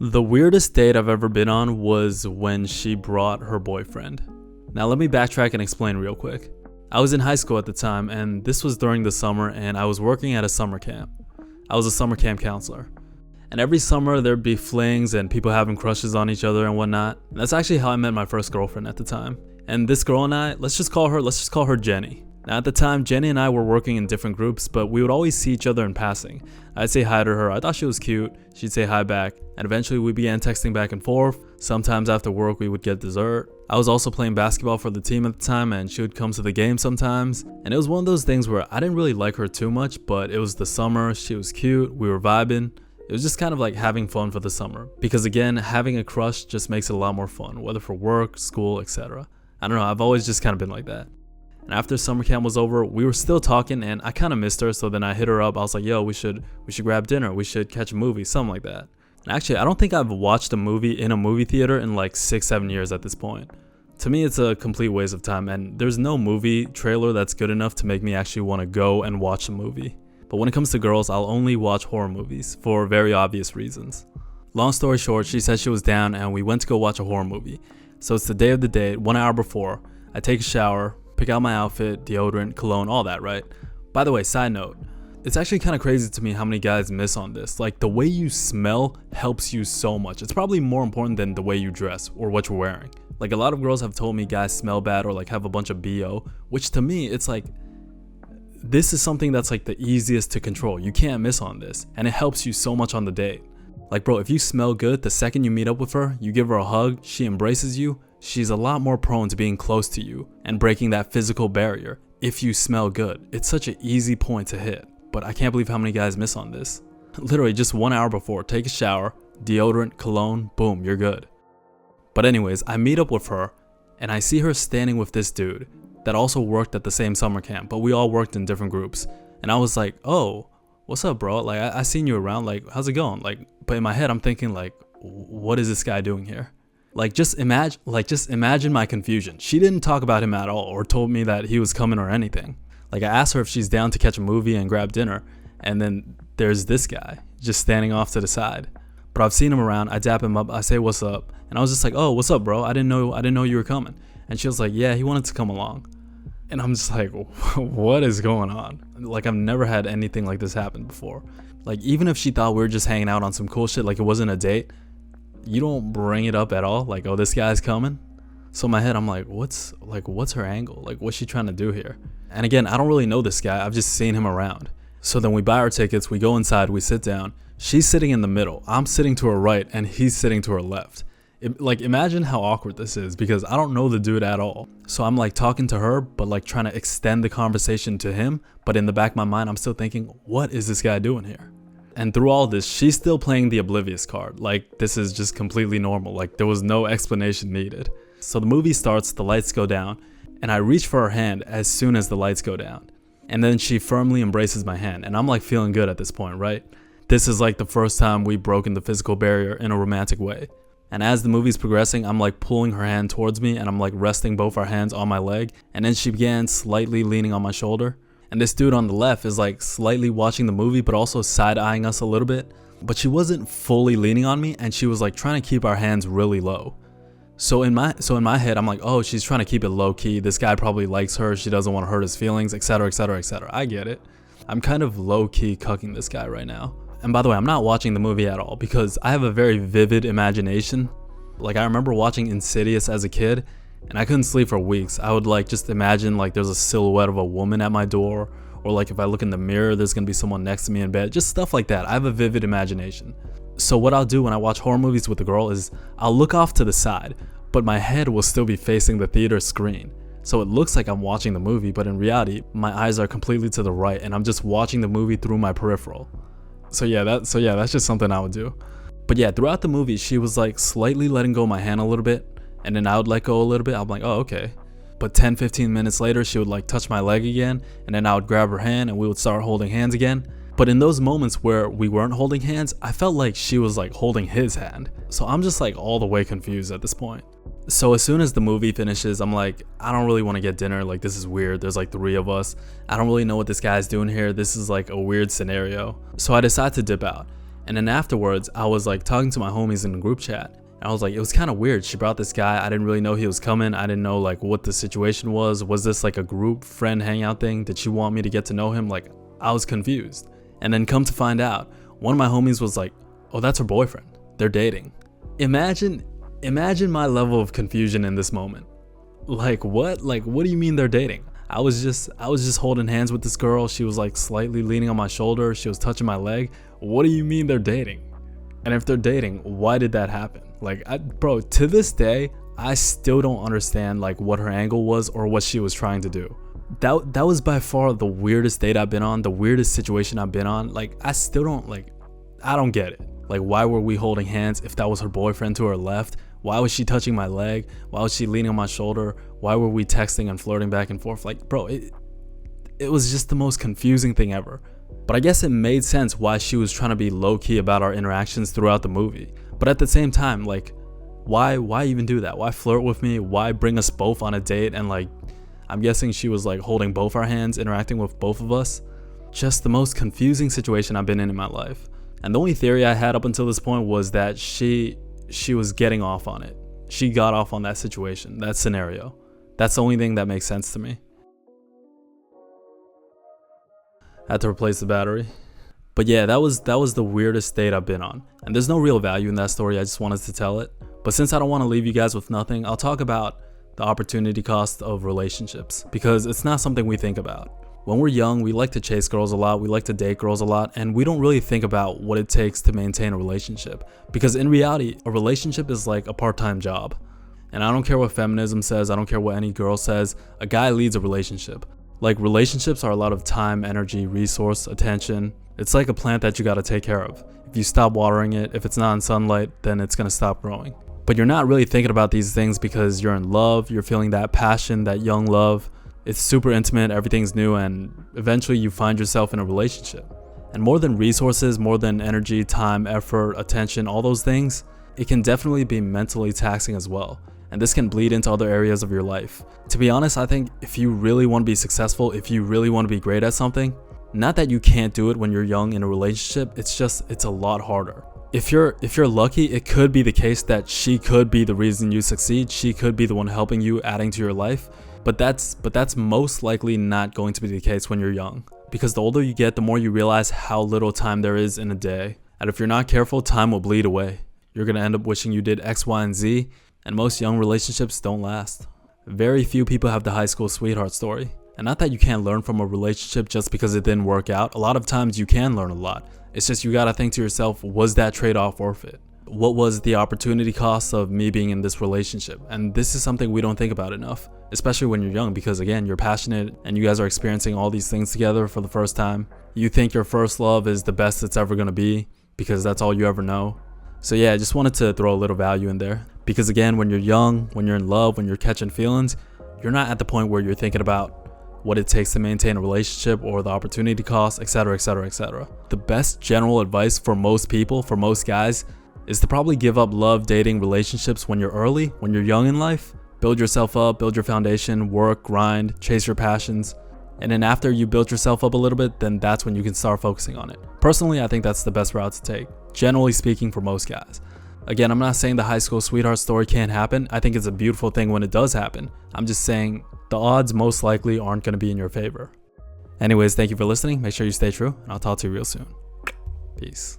The weirdest date I've ever been on was when she brought her boyfriend. Now let me backtrack and explain real quick. I was in high school at the time, and this was during the summer, and I was working at a summer camp. I was a summer camp counselor. And every summer there'd be flings and people having crushes on each other and whatnot. And that's actually how I met my first girlfriend at the time. And this girl and I, let's just call her Jenny. Now at the time, Jenny and I were working in different groups, but we would always see each other in passing. I'd say hi to her, I thought she was cute, she'd say hi back, and eventually we began texting back and forth. Sometimes after work we would get dessert. I was also playing basketball for the team at the time, and she would come to the game sometimes. And it was one of those things where I didn't really like her too much, but it was the summer, she was cute, we were vibing. It was just kind of like having fun for the summer. Because again, having a crush just makes it a lot more fun, whether for work, school, etc. I don't know, I've always just kind of been like that. And after summer camp was over, we were still talking, and I kind of missed her, so then I hit her up. I was like, yo, we should grab dinner, we should catch a movie, something like that. And actually, I don't think I've watched a movie in a movie theater in like 6-7 years at this point. To me, it's a complete waste of time, and there's no movie trailer that's good enough to make me actually want to go and watch a movie. But when it comes to girls, I'll only watch horror movies for very obvious reasons. Long story short, she said she was down, and we went to go watch a horror movie. So it's the day of the date, 1 hour before. I take a shower, pick out my outfit, deodorant, cologne, all that, right? By the way, side note, it's actually kind of crazy to me how many guys miss on this. Like, the way you smell helps you so much. It's probably more important than the way you dress or what you're wearing. Like, a lot of girls have told me guys smell bad or like have a bunch of BO, which to me, it's like, this is something that's like the easiest to control. You can't miss on this, and it helps you so much on the date. Like, bro, if you smell good, the second you meet up with her, you give her a hug, she embraces you, she's a lot more prone to being close to you and breaking that physical barrier if you smell good. It's such an easy point to hit, but I can't believe how many guys miss on this. Literally just 1 hour before, take a shower, deodorant, cologne, boom, you're good. But anyways, I meet up with her and I see her standing with this dude that also worked at the same summer camp, but we all worked in different groups. And I was like, oh, what's up, bro? Like, I seen you around, like, how's it going? Like, but in my head, I'm thinking like, what is this guy doing here? Like, just imagine my confusion. She didn't talk about him at all or told me that he was coming or anything. Like, I asked her if she's down to catch a movie and grab dinner, and then there's this guy just standing off to the side. But I've seen him around, I dap him up, I say what's up, and I was just like, oh, what's up, bro? I didn't know you were coming. And she was like, yeah, he wanted to come along. And I'm just like, what is going on? Like, I've never had anything like this happen before. Like, even if she thought we were just hanging out on some cool shit, like it wasn't a date, you don't bring it up at all. Like, oh, this guy's coming. So in my head, I'm like, what's her angle? Like, what's she trying to do here? And again, I don't really know this guy. I've just seen him around. So then we buy our tickets, we go inside, we sit down. She's sitting in the middle. I'm sitting to her right, and he's sitting to her left. Like, imagine how awkward this is, because I don't know the dude at all. So I'm like talking to her, but like trying to extend the conversation to him. But in the back of my mind, I'm still thinking, what is this guy doing here? And through all this, she's still playing the oblivious card. Like, this is just completely normal. Like, there was no explanation needed. So the movie starts, the lights go down, and I reach for her hand as soon as the lights go down. And then she firmly embraces my hand, and I'm like feeling good at this point, right? This is like the first time we've broken the physical barrier in a romantic way. And as the movie's progressing, I'm like pulling her hand towards me, and I'm like resting both our hands on my leg. And then she began slightly leaning on my shoulder. And this dude on the left is like slightly watching the movie, but also side-eyeing us a little bit. But she wasn't fully leaning on me, and she was like trying to keep our hands really low. So in my head, I'm like, oh, she's trying to keep it low key. This guy probably likes her. She doesn't want to hurt his feelings, etc., etc., etc. I get it. I'm kind of low key cucking this guy right now. And by the way, I'm not watching the movie at all because I have a very vivid imagination. Like, I remember watching Insidious as a kid, and I couldn't sleep for weeks. I would like just imagine like there's a silhouette of a woman at my door, or like if I look in the mirror, there's gonna be someone next to me in bed, just stuff like that. I have a vivid imagination. So what I'll do when I watch horror movies with a girl is I'll look off to the side, but my head will still be facing the theater screen. So it looks like I'm watching the movie, but in reality, my eyes are completely to the right, and I'm just watching the movie through my peripheral. So yeah, that's just something I would do. But yeah, throughout the movie, she was like slightly letting go of my hand a little bit, and then I would let go a little bit. I'm like, oh, okay. But 10-15 minutes later, she would like touch my leg again, and then I would grab her hand and we would start holding hands again. But in those moments where we weren't holding hands, I felt like she was like holding his hand. So I'm just like all the way confused at this point. So as soon as the movie finishes, I'm like, I don't really want to get dinner. Like, this is weird. There's like 3 of us. I don't really know what this guy's doing here. This is like a weird scenario. So I decide to dip out. And then afterwards, I was like talking to my homies in the group chat. And I was like, it was kind of weird. She brought this guy. I didn't really know he was coming. I didn't know like what the situation was. Was this like a group friend hangout thing? Did she want me to get to know him? Like, I was confused. And then come to find out, one of my homies was like, oh, that's her boyfriend. They're dating. Imagine my level of confusion in this moment. Like, what? Like, what do you mean they're dating? I was just holding hands with this girl. She was like slightly leaning on my shoulder. She was touching my leg. What do you mean they're dating? And if they're dating, why did that happen? Like, bro, to this day, I still don't understand like what her angle was or what she was trying to do. That was by far the weirdest date I've been on, the weirdest situation I've been on. Like, I still don't I don't get it. Like, why were we holding hands if that was her boyfriend to her left? Why was she touching my leg? Why was she leaning on my shoulder? Why were we texting and flirting back and forth? Like, bro, it was just the most confusing thing ever. But I guess it made sense why she was trying to be low-key about our interactions throughout the movie. But at the same time, like, why even do that? Why flirt with me? Why bring us both on a date? And like, I'm guessing she was like holding both our hands, interacting with both of us. Just the most confusing situation I've been in my life. And the only theory I had up until this point was that she was getting off on it. She got off on that situation, that scenario. That's the only thing that makes sense to me. I had to replace the battery. But yeah, that was the weirdest date I've been on. And there's no real value in that story, I just wanted to tell it. But since I don't want to leave you guys with nothing, I'll talk about the opportunity cost of relationships, because it's not something we think about. When we're young, we like to chase girls a lot, we like to date girls a lot, and we don't really think about what it takes to maintain a relationship. Because in reality, a relationship is like a part-time job. And I don't care what feminism says, I don't care what any girl says, a guy leads a relationship. Like, relationships are a lot of time, energy, resource, attention. It's like a plant that you gotta take care of. If you stop watering it, if it's not in sunlight, then it's gonna stop growing. But you're not really thinking about these things because you're in love, you're feeling that passion, that young love. It's super intimate, everything's new, and eventually you find yourself in a relationship. And more than resources, more than energy, time, effort, attention, all those things, it can definitely be mentally taxing as well. And this can bleed into other areas of your life. To be honest, I think if you really want to be successful, if you really want to be great at something, not that you can't do it when you're young in a relationship, it's a lot harder. If you're lucky, it could be the case that she could be the reason you succeed, she could be the one helping you, adding to your life. But that's most likely not going to be the case when you're young. Because the older you get, the more you realize how little time there is in a day. And if you're not careful, time will bleed away. You're going to end up wishing you did X, Y, and Z. And most young relationships don't last. Very few people have the high school sweetheart story. And not that you can't learn from a relationship just because it didn't work out. A lot of times you can learn a lot. It's just you gotta think to yourself, was that trade-off worth it? What was the opportunity cost of me being in this relationship? And this is something we don't think about enough, especially when you're young, because again, you're passionate and you guys are experiencing all these things together for the first time. You think your first love is the best it's ever gonna be because that's all you ever know. So yeah, I just wanted to throw a little value in there. Because again, when you're young, when you're in love, when you're catching feelings, you're not at the point where you're thinking about what it takes to maintain a relationship or the opportunity cost, etc, etc, etc. The best general advice for most people, for most guys, is to probably give up love, dating, relationships when you're early, when you're young in life. Build yourself up, build your foundation, work, grind, chase your passions. And then after you build yourself up a little bit, then that's when you can start focusing on it. Personally, I think that's the best route to take, generally speaking, for most guys. Again, I'm not saying the high school sweetheart story can't happen. I think it's a beautiful thing when it does happen. I'm just saying the odds most likely aren't going to be in your favor. Anyways, thank you for listening. Make sure you stay true, and I'll talk to you real soon. Peace.